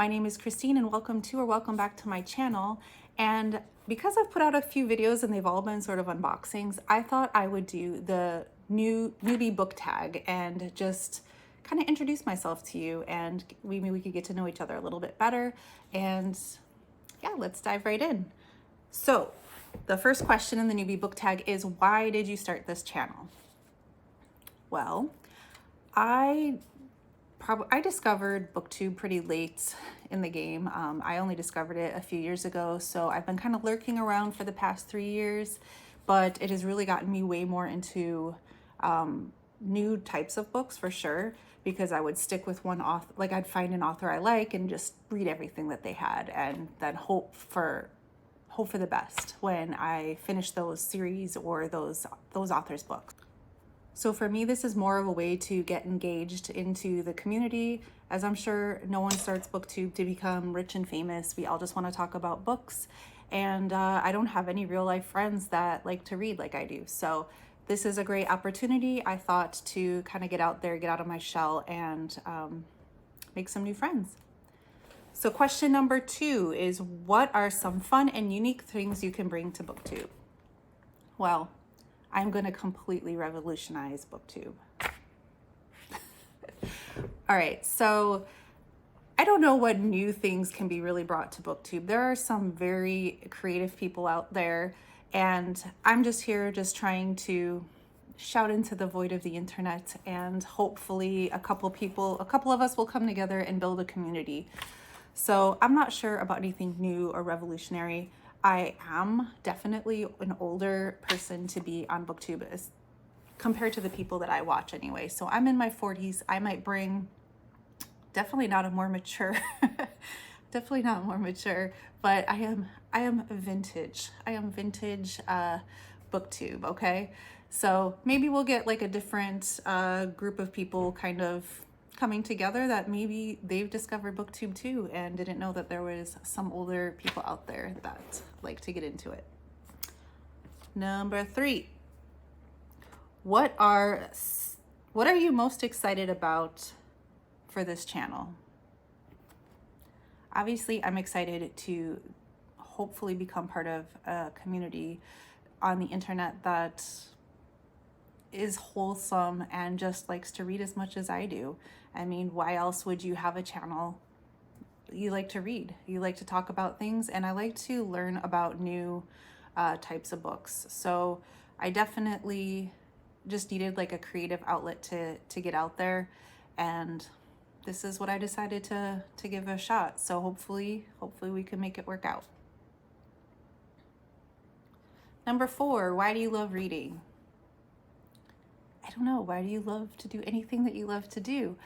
My name is Christine and welcome back to my channel. And because I've put out a few videos and they've all been sort of unboxings, I thought I would do the newbie book tag and just kind of introduce myself to you, and maybe we could get to know each other a little bit better. And yeah, let's dive right in. So the first question in the newbie book tag is, why did you start this channel? Well, I discovered Booktube pretty late in the game. I only discovered it a few years ago, so I've been kind of lurking around for the past 3 years, but it has really gotten me way more into new types of books for sure, because I would stick with one author. Like, I'd find an author I like and just read everything that they had, and then hope for the best when I finish those series or those authors' books. So for me, this is more of a way to get engaged into the community, as I'm sure no one starts Booktube to become rich and famous. We all just want to talk about books, and I don't have any real life friends that like to read like I do. So this is a great opportunity, I thought, to kind of get out there, get out of my shell, and make some new friends. So question number 2 is, what are some fun and unique things you can bring to Booktube? Well, I'm going to completely revolutionize Booktube. All right, so I don't know what new things can be really brought to Booktube. There are some very creative people out there, and I'm just here trying to shout into the void of the internet, and hopefully a couple of us will come together and build a community. So I'm not sure about anything new or revolutionary. I am definitely an older person to be on Booktube as compared to the people that I watch anyway. So I'm in my 40s. I might bring definitely not a more mature, definitely not more mature, but I am vintage. I am vintage Booktube, okay? So maybe we'll get like a different group of people kind of coming together that maybe they've discovered Booktube too and didn't know that there was some older people out there that like to get into it. Number 3, what are you most excited about for this channel? Obviously, I'm excited to hopefully become part of a community on the internet that is wholesome and just likes to read as much as I do. I mean, why else would you have a channel? You like to read, you like to talk about things, and I like to learn about new types of books. So I definitely just needed like a creative outlet to get out there, and this is what I decided to give a shot. So hopefully we can make it work out. Number 4, why do you love reading? I don't know. Why do you love to do anything that you love to do?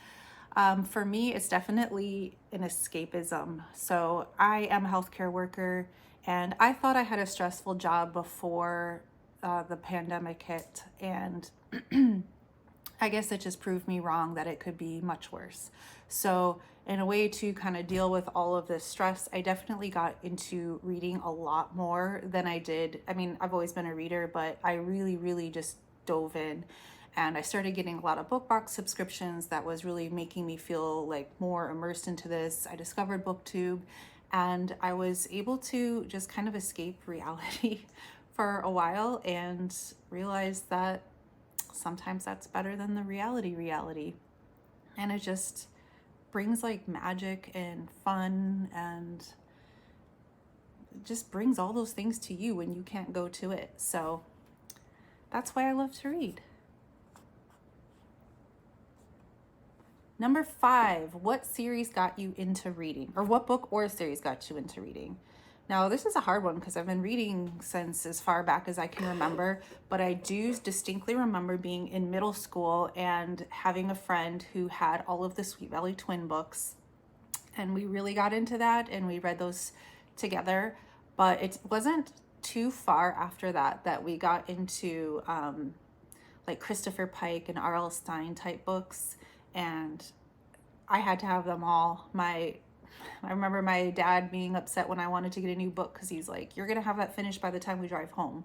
For me, it's definitely an escapism. So I am a healthcare worker, and I thought I had a stressful job before the pandemic hit, and I guess it just proved me wrong that it could be much worse. So in a way to kind of deal with all of this stress, I definitely got into reading a lot more than I did. I mean, I've always been a reader, but I really just dove in. And I started getting a lot of book box subscriptions that was really making me feel like more immersed into this. I discovered Booktube, and I was able to just kind of escape reality for a while and realized that sometimes that's better than the reality. And it just brings like magic and fun, and it just brings all those things to you when you can't go to it. So that's why I love to read. Number 5, what series got you into reading? Or what book or series got you into reading? Now, this is a hard one because I've been reading since as far back as I can remember, but I do distinctly remember being in middle school and having a friend who had all of the Sweet Valley Twin books, and we really got into that and we read those together. But it wasn't too far after that we got into like Christopher Pike and R.L. Stine type books, and I had to have them all. I remember my dad being upset when I wanted to get a new book because he's like, you're gonna have that finished by the time we drive home.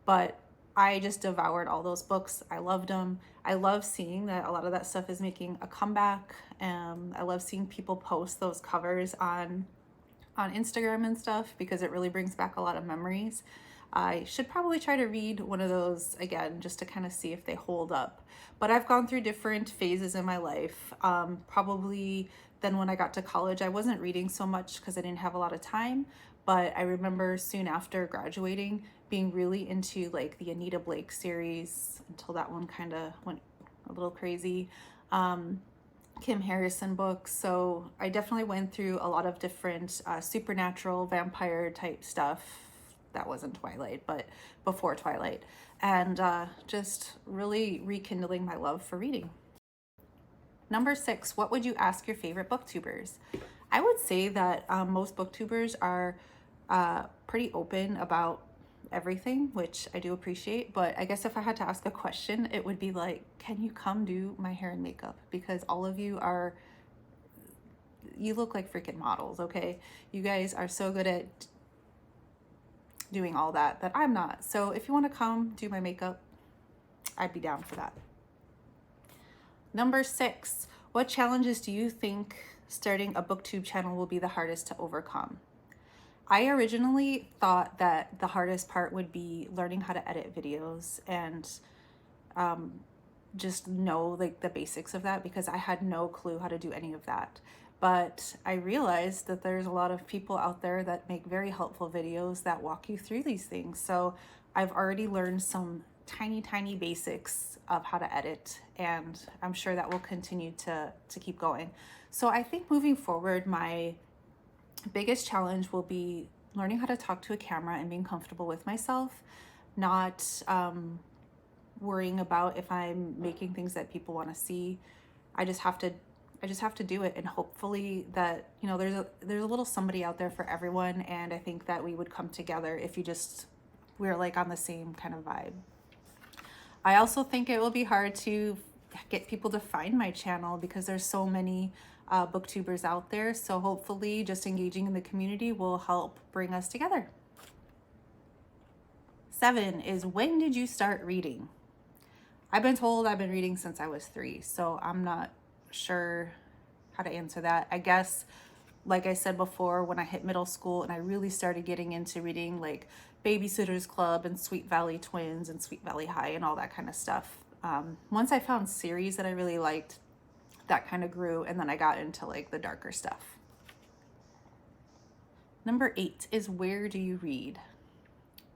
But I just devoured all those books. I loved them. I love seeing that a lot of that stuff is making a comeback. I love seeing people post those covers on Instagram and stuff because it really brings back a lot of memories. I should probably try to read one of those again just to kind of see if they hold up. But I've gone through different phases in my life. Probably then when I got to college, I wasn't reading so much because I didn't have a lot of time. But I remember soon after graduating being really into like the Anita Blake series until that one kind of went a little crazy. Kim Harrison books. So I definitely went through a lot of different supernatural vampire type stuff. That wasn't Twilight, but before Twilight. And just really rekindling my love for reading. Number 6, what would you ask your favorite booktubers? I would say that most booktubers are pretty open about everything, which I do appreciate. But I guess if I had to ask a question, it would be like, can you come do my hair and makeup? Because all of you look like freaking models, okay? You guys are so good at doing all that I'm not. So if you want to come do my makeup, I'd be down for that. Number 6, what challenges do you think starting a booktube channel will be the hardest to overcome? I originally thought that the hardest part would be learning how to edit videos and just know like the basics of that, because I had no clue how to do any of that. But I realized that there's a lot of people out there that make very helpful videos that walk you through these things. So I've already learned some tiny basics of how to edit, and I'm sure that will continue to keep going. So I think moving forward, my biggest challenge will be learning how to talk to a camera and being comfortable with myself, not worrying about if I'm making things that people want to see. I just have to do it, and hopefully that, you know, there's a little somebody out there for everyone, and I think that we would come together if we're like on the same kind of vibe. I also think it will be hard to get people to find my channel because there's so many booktubers out there. So hopefully just engaging in the community will help bring us together. 7 is, when did you start reading? I've been told I've been reading since I was 3, so I'm not sure how to answer that. I guess, like I said before, when I hit middle school and I really started getting into reading like Babysitter's Club and Sweet Valley Twins and Sweet Valley High and all that kind of stuff. Once I found series that I really liked, that kind of grew, and then I got into like the darker stuff. Number 8 is, where do you read?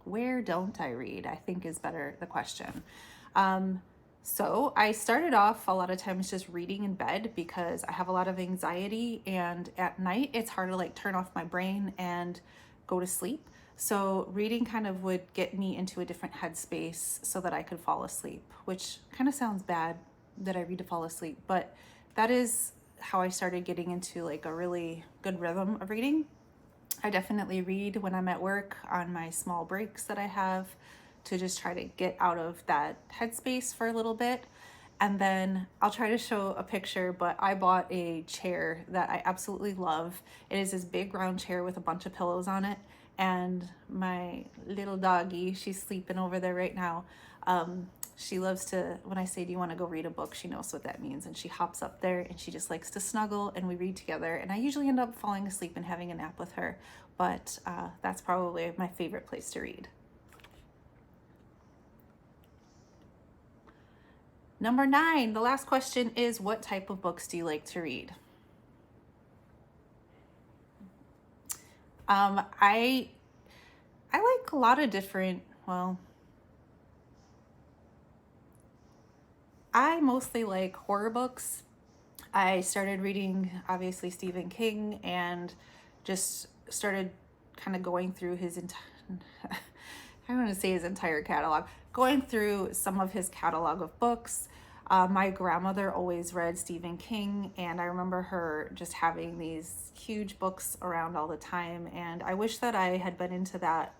Where don't I read, I think is better the question. So I started off a lot of times just reading in bed because I have a lot of anxiety, and at night it's hard to like turn off my brain and go to sleep. So reading kind of would get me into a different headspace so that I could fall asleep, which kind of sounds bad that I read to fall asleep, but that is how I started getting into like a really good rhythm of reading. I definitely read when I'm at work on my small breaks that I have to just try to get out of that headspace for a little bit. And then I'll try to show a picture, but I bought a chair that I absolutely love. It is this big round chair with a bunch of pillows on it. And my little doggy, she's sleeping over there right now. She loves to, when I say, do you want to go read a book? She knows what that means. And she hops up there and she just likes to snuggle, and we read together. And I usually end up falling asleep and having a nap with her. But that's probably my favorite place to read. Number 9, the last question is, what type of books do you like to read? I like a lot of different, well, I mostly like horror books. I started reading, obviously, Stephen King, and just started kind of going through his I don't want to say his entire catalog, going through some of his catalog of books. My grandmother always read Stephen King, and I remember her just having these huge books around all the time, and I wish that I had been into that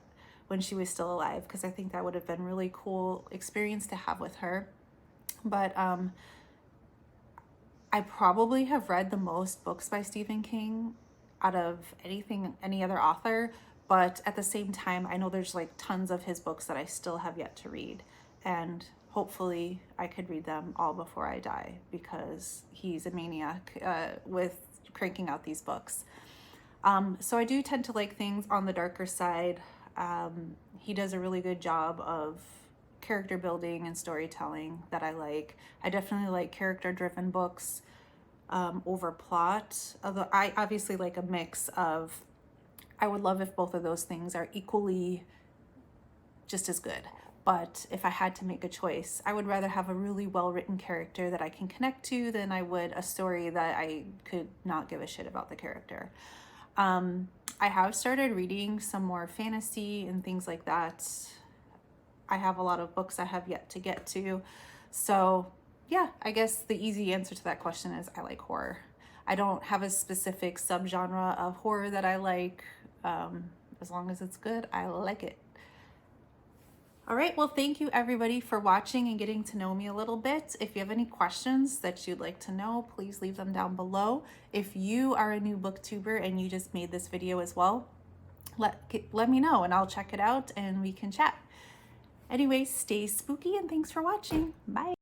when she was still alive, because I think that would have been really cool experience to have with her. But I probably have read the most books by Stephen King out of any other author, But at the same time, I know there's like tons of his books that I still have yet to read, and hopefully I could read them all before I die, because he's a maniac with cranking out these books. So I do tend to like things on the darker side. He does a really good job of character building and storytelling that I like. I definitely like character-driven books over plot, although I obviously like a mix of, I would love if both of those things are equally just as good. But if I had to make a choice, I would rather have a really well-written character that I can connect to than I would a story that I could not give a shit about the character. I have started reading some more fantasy and things like that. I have a lot of books I have yet to get to. So yeah, I guess the easy answer to that question is I like horror. I don't have a specific subgenre of horror that I like. As long as it's good, I like it. All right, well, thank you everybody for watching and getting to know me a little bit. If you have any questions that you'd like to know, please leave them down below. If you are a new booktuber and you just made this video as well, let me know and I'll check it out and we can chat. Anyway, stay spooky and thanks for watching. Bye.